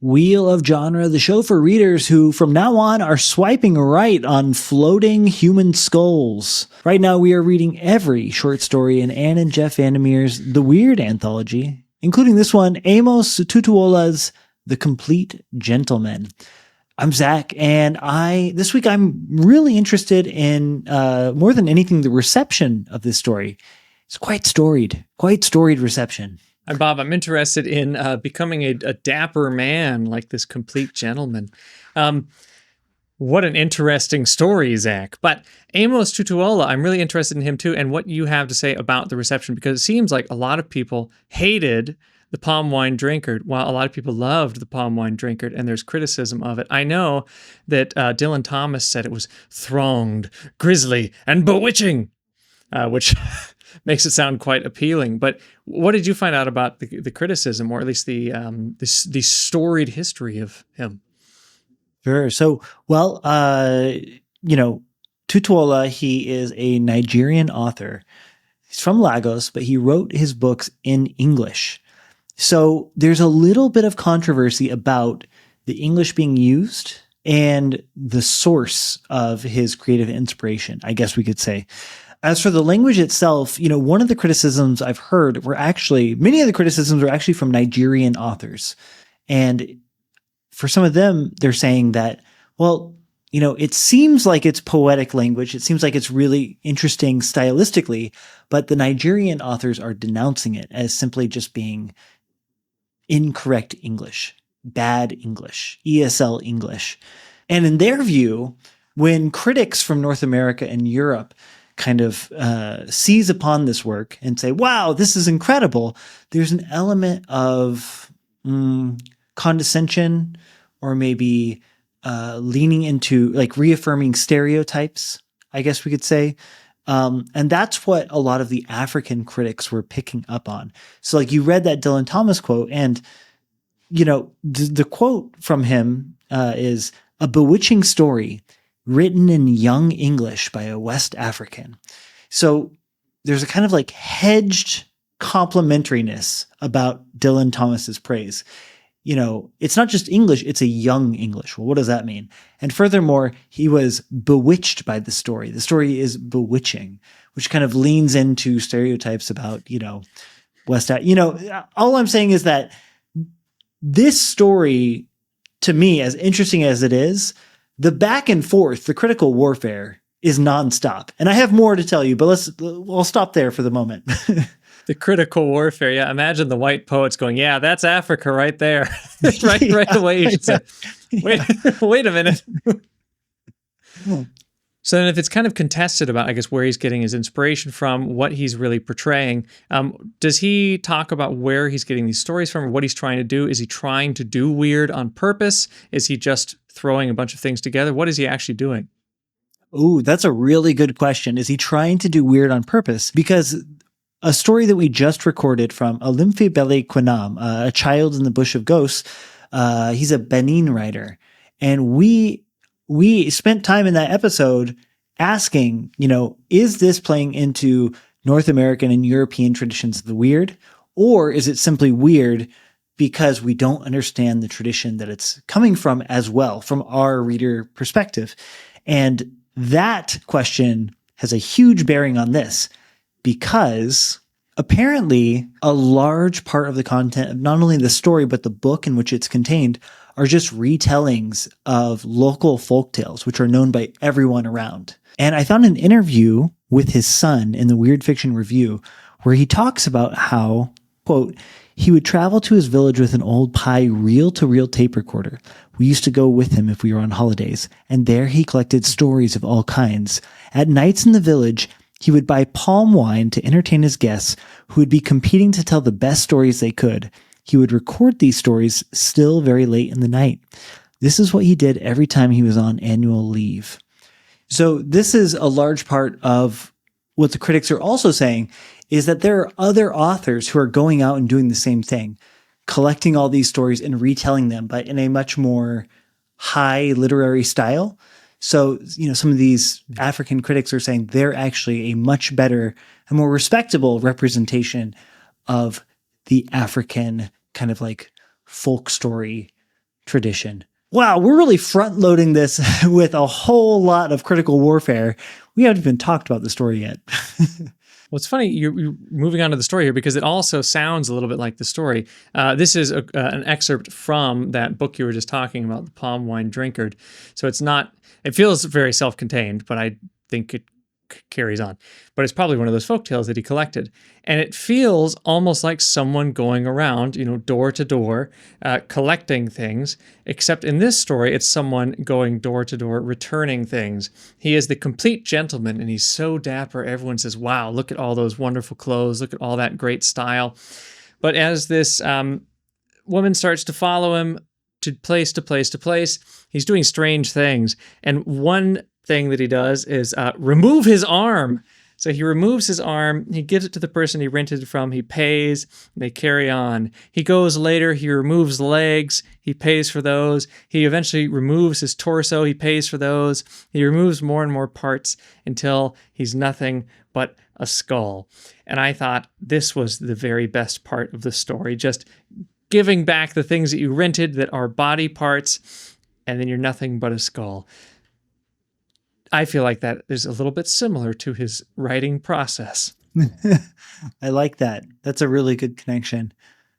Wheel of Genre, the show for readers who from now on are swiping right on floating human skulls. Right now we are reading every short story in Ann and Jeff VanderMeer's The Weird Anthology, including this one, Amos Tutuola's The Complete Gentleman. I'm Zach, and this week I'm really interested in, more than anything, the reception of this story. It's quite storied reception. I'm Bob. I'm interested in becoming a dapper man like this complete gentleman. What an interesting story, Zach. But Amos Tutuola, I'm really interested in him too, and what you have to say about the reception, because it seems like a lot of people hated the palm wine drinker, while a lot of people loved the palm wine drinker, and there's criticism of it. I know that Dylan Thomas said it was thronged, grisly, and bewitching, which makes it sound quite appealing. But what did you find out about the criticism, or at least the storied history of him? Sure. So, Tutuola, he is a Nigerian author. He's from Lagos, but he wrote his books in English. So there's a little bit of controversy about the English being used and the source of his creative inspiration, I guess we could say. As for the language itself, one of the criticisms I've heard many of the criticisms were actually from Nigerian authors. And for some of them, they're saying that, it seems like it's poetic language. It seems like it's really interesting stylistically, but the Nigerian authors are denouncing it as simply just being incorrect English, bad English, ESL English. And in their view, when critics from North America and Europe kind of seize upon this work and say, wow, this is incredible, there's an element of condescension, or maybe leaning into like reaffirming stereotypes, I guess we could say. And that's what a lot of the African critics were picking up on. So like you read that Dylan Thomas quote, and the quote from him is a bewitching story written in young English by a West African. So there's a kind of like hedged complimentariness about Dylan Thomas's praise. It's not just English, it's a young English. Well, what does that mean? And furthermore, he was bewitched by the story. The story is bewitching, which kind of leans into stereotypes about, West. All I'm saying is that this story, to me, as interesting as it is, the back and forth, the critical warfare is nonstop. And I have more to tell you, but I'll stop there for the moment. The critical warfare. Yeah. Imagine the white poets going, yeah, that's Africa right there. right away. You should say, wait a minute. So then if it's kind of contested about, I guess, where he's getting his inspiration from, what he's really portraying, does he talk about where he's getting these stories from, or what he's trying to do? Is he trying to do weird on purpose? Is he just throwing a bunch of things together? What is he actually doing? Oh, that's a really good question. Is he trying to do weird on purpose? Because a story that we just recorded from Alimfi Bele Quinam, A Child in the Bush of Ghosts, he's a Benin writer. And we spent time in that episode asking, is this playing into North American and European traditions of the weird? Or is it simply weird because we don't understand the tradition that it's coming from as well, from our reader perspective? And that question has a huge bearing on this, because apparently a large part of the content of not only the story, but the book in which it's contained are just retellings of local folktales, which are known by everyone around. And I found an interview with his son in the Weird Fiction Review where he talks about how, quote, he would travel to his village with an old Pi reel-to-reel tape recorder. We used to go with him if we were on holidays, and there he collected stories of all kinds. At nights in the village, he would buy palm wine to entertain his guests, who would be competing to tell the best stories they could. He would record these stories still very late in the night. This is what he did every time he was on annual leave. So this is a large part of what the critics are also saying, is that there are other authors who are going out and doing the same thing, collecting all these stories and retelling them, but in a much more high literary style. So, some of these African critics are saying they're actually a much better and more respectable representation of the African kind of like folk story tradition. Wow, we're really front loading this with a whole lot of critical warfare. We haven't even talked about the story yet. Well, it's funny you're moving on to the story here because it also sounds a little bit like the story. This is an excerpt from that book you were just talking about, The Palm Wine Drinkard. So it's not, it feels very self-contained, but I think it carries on. But it's probably one of those folktales that he collected. And it feels almost like someone going around, door to door, collecting things, except in this story, it's someone going door to door, returning things. He is the complete gentleman, and he's so dapper. Everyone says, wow, look at all those wonderful clothes. Look at all that great style. But as this woman starts to follow him to place to place to place, he's doing strange things. And one thing that he does is remove his arm. So he removes his arm, he gives it to the person he rented it from, he pays, they carry on. He goes later, he removes legs, he pays for those. He eventually removes his torso, he pays for those. He removes more and more parts until he's nothing but a skull. And I thought this was the very best part of the story, just giving back the things that you rented that are body parts, and then you're nothing but a skull. I feel like that is a little bit similar to his writing process. I like that. That's a really good connection.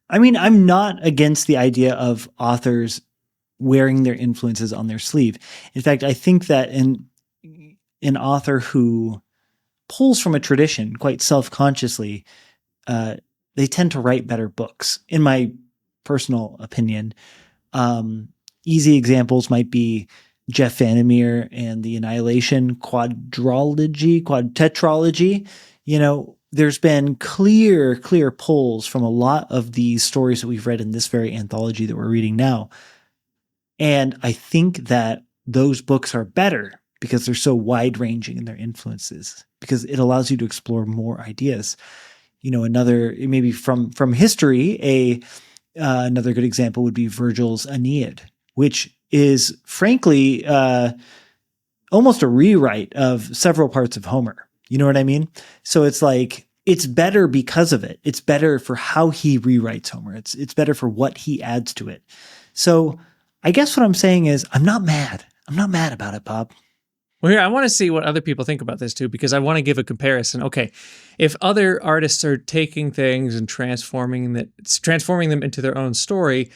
I mean, I'm not against the idea of authors wearing their influences on their sleeve. In fact, I think that an author who pulls from a tradition quite self-consciously, they tend to write better books, in my personal opinion. Easy examples might be Jeff VanderMeer and the Annihilation tetralogy. There's been clear pulls from a lot of these stories that we've read in this very anthology that we're reading now. And I think that those books are better because they're so wide-ranging in their influences, because it allows you to explore more ideas. Another, maybe from history, another good example would be Virgil's Aeneid, which is frankly almost a rewrite of several parts of Homer. You know what I mean? So it's like, it's better because of it. It's better for how he rewrites Homer. It's better for what he adds to it. So I guess what I'm saying is I'm not mad. I'm not mad about it, Bob. Well, here, I want to see what other people think about this too, because I want to give a comparison. Okay, if other artists are taking things and transforming them into their own story,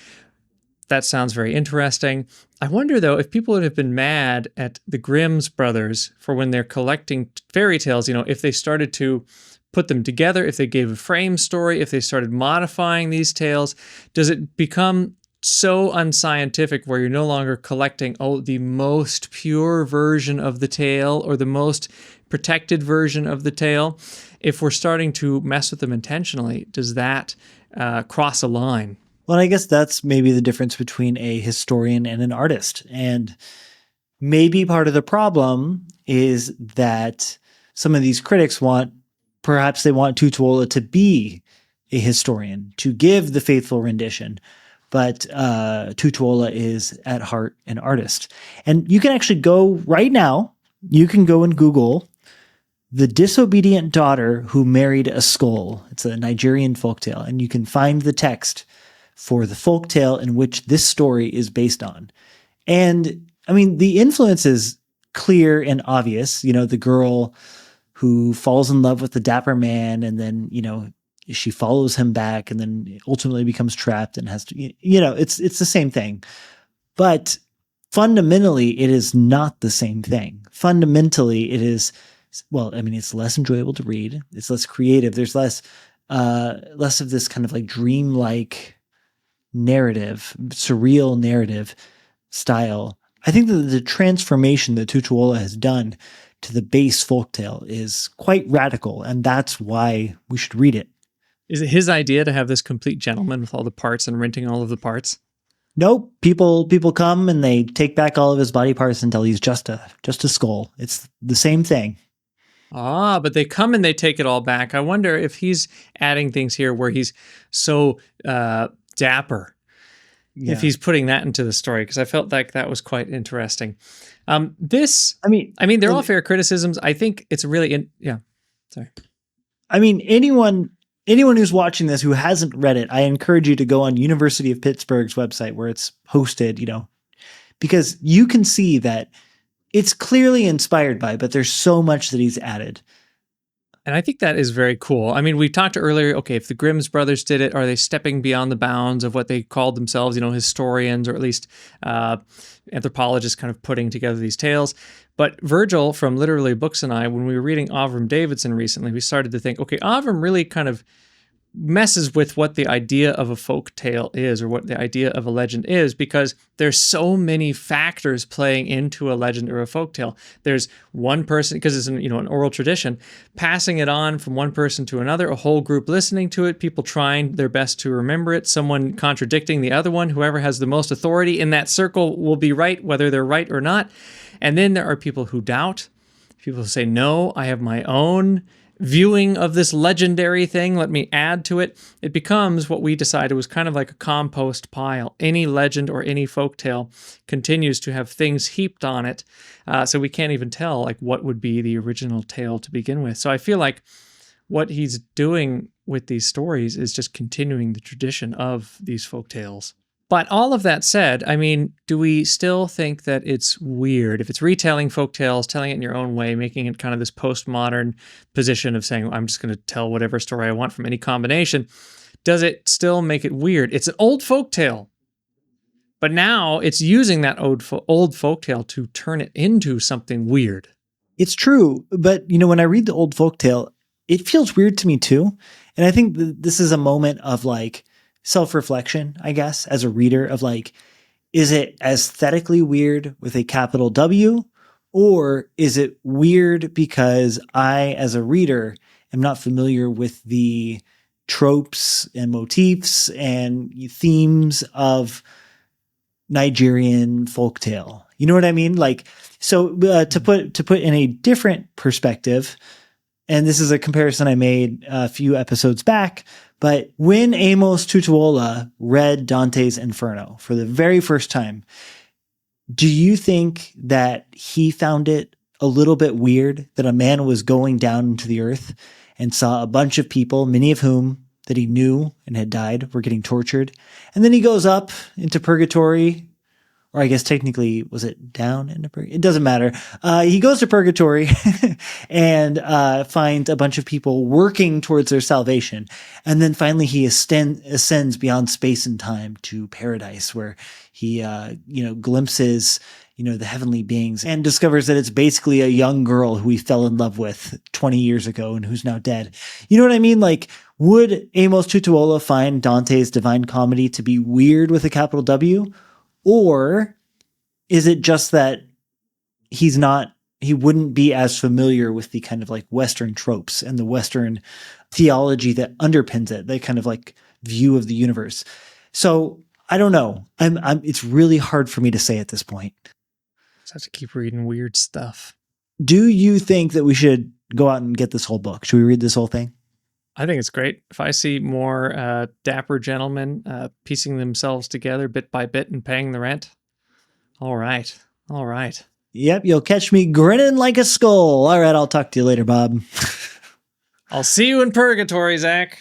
that sounds very interesting. I wonder, though, if people would have been mad at the Grimm's brothers for when they're collecting fairy tales, if they started to put them together, if they gave a frame story, if they started modifying these tales, does it become so unscientific where you're no longer collecting, the most pure version of the tale or the most protected version of the tale? If we're starting to mess with them intentionally, does that cross a line? Well, I guess that's maybe the difference between a historian and an artist. And maybe part of the problem is that some of these critics perhaps they want Tutuola to be a historian, to give the faithful rendition. But Tutuola is at heart an artist. And you can actually go right now, you can go and Google The Disobedient Daughter Who Married a Skull. It's a Nigerian folktale, and you can find the text for the folktale in which this story is based on. And I mean, the influence is clear and obvious. The girl who falls in love with the dapper man, and then, she follows him back and then ultimately becomes trapped and has to, it's the same thing. But fundamentally, it is not the same thing. Fundamentally, it is, it's less enjoyable to read. It's less creative. There's less of this kind of like dreamlike narrative, surreal narrative style. I think that the transformation that Tutuola has done to the base folktale is quite radical, and that's why we should read it. Is it his idea to have this complete gentleman with all the parts and renting all of the parts? Nope. People come and they take back all of his body parts until he's just a skull. It's the same thing. But they come and they take it all back. I wonder if he's adding things here where he's so dapper. Yeah. If he's putting that into the story, because I felt like that was quite interesting. They're all fair criticisms. I think it's really sorry. I mean, anyone anyone who's watching this who hasn't read it, I encourage you to go on University of Pittsburgh's website where it's hosted, because you can see that it's clearly inspired by, but there's so much that he's added. And I think that is very cool. I mean, we talked earlier, okay, if the Grimm's brothers did it, are they stepping beyond the bounds of what they called themselves, historians, or at least anthropologists kind of putting together these tales? But Virgil from Literally Books and I, when we were reading Avram Davidson recently, we started to think, okay, Avram really kind of messes with what the idea of a folk tale is, or what the idea of a legend is, because there's so many factors playing into a legend or a folk tale. There's one person, because it's an oral tradition, passing it on from one person to another, a whole group listening to it, people trying their best to remember it, someone contradicting the other one. Whoever has the most authority in that circle will be right, whether they're right or not. And then there are people who doubt, people who say, no, I have my own viewing of this legendary thing, let me add to it. It becomes what we decided was kind of like a compost pile. Any legend or any folktale continues to have things heaped on it, so we can't even tell like what would be the original tale to begin with. So I feel like what he's doing with these stories is just continuing the tradition of these folktales. But all of that said, I mean, do we still think that it's weird if it's retelling folktales, telling it in your own way, making it kind of this postmodern position of saying, I'm just going to tell whatever story I want from any combination? Does it still make it weird? It's an old folktale, but now it's using that old folktale to turn it into something weird. It's true, but when I read the old folktale, it feels weird to me too. And I think this is a moment of like self-reflection, I guess, as a reader of like, is it aesthetically weird with a capital W, or is it weird because I, as a reader, am not familiar with the tropes and motifs and themes of Nigerian folktale? You know what I mean? Like, so to put in a different perspective, and this is a comparison I made a few episodes back, but when Amos Tutuola read Dante's Inferno for the very first time, do you think that he found it a little bit weird that a man was going down into the earth and saw a bunch of people, many of whom that he knew and had died, were getting tortured? And then he goes up into purgatory, or I guess technically, was it down into purgatory? It doesn't matter. He goes to purgatory and finds a bunch of people working towards their salvation. And then finally he ascends beyond space and time to paradise, where he, glimpses, the heavenly beings, and discovers that it's basically a young girl who he fell in love with 20 years ago and who's now dead. You know what I mean? Like, would Amos Tutuola find Dante's Divine Comedy to be weird with a capital W? Or is it just that he wouldn't be as familiar with the kind of like Western tropes and the Western theology that underpins it, the kind of like view of the universe? So I don't know. It's really hard for me to say at this point. Just have to keep reading weird stuff. Do you think that we should go out and get this whole book? Should we read this whole thing? I think it's great. If I see more dapper gentlemen piecing themselves together bit by bit and paying the rent, all right. Yep, you'll catch me grinning like a skull. All right, I'll talk to you later, Bob. I'll see you in purgatory, Zach.